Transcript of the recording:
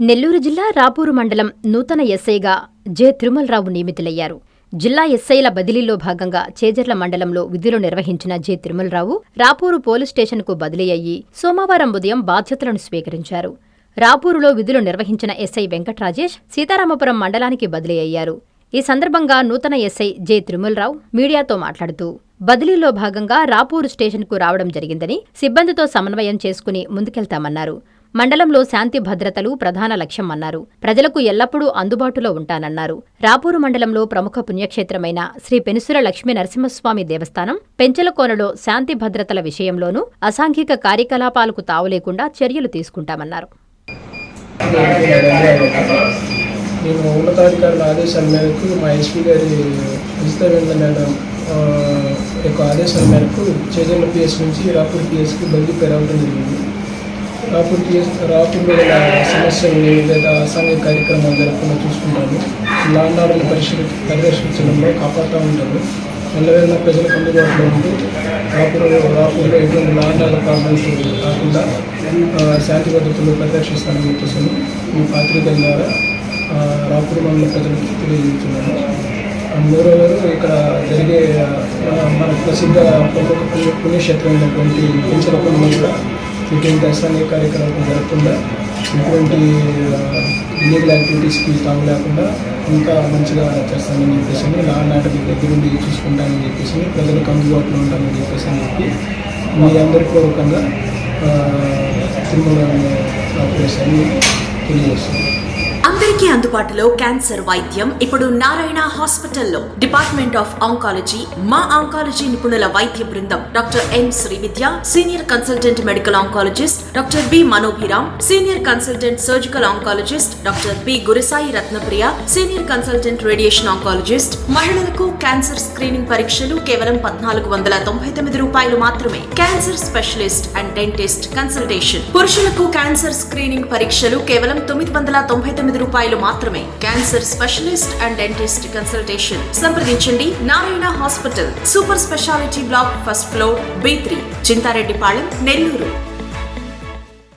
నెల్లూరు జిల్లా రాపూరు మండలం నూతన ఎస్ఐగా జె. తిరుమలరావు నియమితులయ్యారు. జిల్లా ఎస్ఐల బదిలీలో భాగంగా చేజర్ల మండలంలో విధులు నిర్వహించిన జె. తిరుమలరావు రాపూరు పోలీస్ స్టేషన్కు బదిలీ అయ్యి సోమవారం ఉదయం బాధ్యతలను స్వీకరించారు. రాపూరులో విధులు నిర్వహించిన ఎస్ఐ వెంకట్రాజేష్ సీతారామపురం మండలానికి బదిలీ అయ్యారు. ఈ సందర్భంగా నూతన ఎస్ఐ జె. తిరుమలరావు మీడియాతో మాట్లాడుతూ బదిలీలో భాగంగా రాపూరు స్టేషన్కు రావడం జరిగిందని, సిబ్బందితో సమన్వయం చేసుకుని ముందుకెళ్తామన్నారు. మండలంలో శాంతి భద్రతలు ప్రధాన లక్ష్యమన్నారు. ప్రజలకు ఎల్లప్పుడూ అందుబాటులో ఉంటానన్నారు. రాపూరు మండలంలో ప్రముఖ పుణ్యక్షేత్రమైన శ్రీ పెనుసుర లక్ష్మీ నరసింహస్వామి దేవస్థానం పెంచలకోనలో శాంతి భద్రతల విషయంలోనూ అసాంఘిక కార్యకలాపాలకు తావులేకుండా చర్యలు తీసుకుంటామన్నారు. నేను ఉన్నతాధికారుల ఆదేశాల మేరకు మా ఎస్పీ గారి విజితవేంద్ర మేడం యొక్క ఆదేశాల మేరకు చేజర్ల పిఎస్ నుంచి రాపూర్ పిఎస్కి బదిలీ రావడం జరిగింది. రాపూర్లో గల సమస్యలు లేదా అసాంఘిక కార్యక్రమాలు జరగకుండా చూసుకుంటాను. లా అండ్ ఆర్డర్ని పరిరక్షించడంలో కాపాడుతూ ఉంటారు. ఎల్లవేళ ప్రజలకు అందుబాటులో ఉంటూ రాపూర్లో ఎటువంటి లా అండ్ ఆర్డర్ ప్రాబ్లమ్స్ కాకుండా శాంతి భద్రతలు పరిరక్షిస్తానని చెప్పేసి మీ పాత్రికల ద్వారా రాపూర్ మండల ప్రజలకు తెలియజేస్తున్నాను. మూడవరు ఇక్కడ జరిగే మన ప్రసిద్ధ పుణ్యక్షేత్రమైనటువంటి పెంచలకోనలో కూడా ఇటువంటి అసాంఘిక కార్యక్రమాలు జరగకుండా, ఇటువంటి ఇల్లీగల్ యాక్టివిటీస్కి తాము లేకుండా ఇంకా మంచిగా చేస్తానని చెప్పేసి లా అండ్ ఆర్డర్ దగ్గరుండి చూసుకుంటానని చెప్పేసి ప్రజలకు అందుబాటులో ఉంటానని చెప్పేసి చెప్పి మీ అందరి పూర్వకంగా తిరుమల ఆపరేషన్ని తెలియజేస్తుంది. అందరికీ అందుబాటులో క్యాన్సర్ వైద్యం ఇప్పుడు నారాయణ హాస్పిటల్లో. డిపార్ట్మెంట్ ఆఫ్ ఆంకాలజీ, మా ఆంకాలజీ నిపుణుల వైద్య బృందం doctor M. Srividya, senior consultant medical oncologist doctor B. Manobhiram, senior consultant surgical oncologist doctor P. Gurasai Ratnapriya, senior consultant radiation oncologist. మహిళలకు క్యాన్సర్ స్క్రీనింగ్ పరీక్షలు కేవలం 1499 రూపాయలు మాత్రమే. Cancer specialist and dentist consultation. పురుషులకు క్యాన్సర్ స్క్రీనింగ్ పరీక్షలు కేవలం 999 రూపాయలు మాత్రమే. Cancer specialist and dentist consultation సంప్రదించండి. Narayana hospital, super speciality block, first floor, B3, Chintareddypalem, Nellore.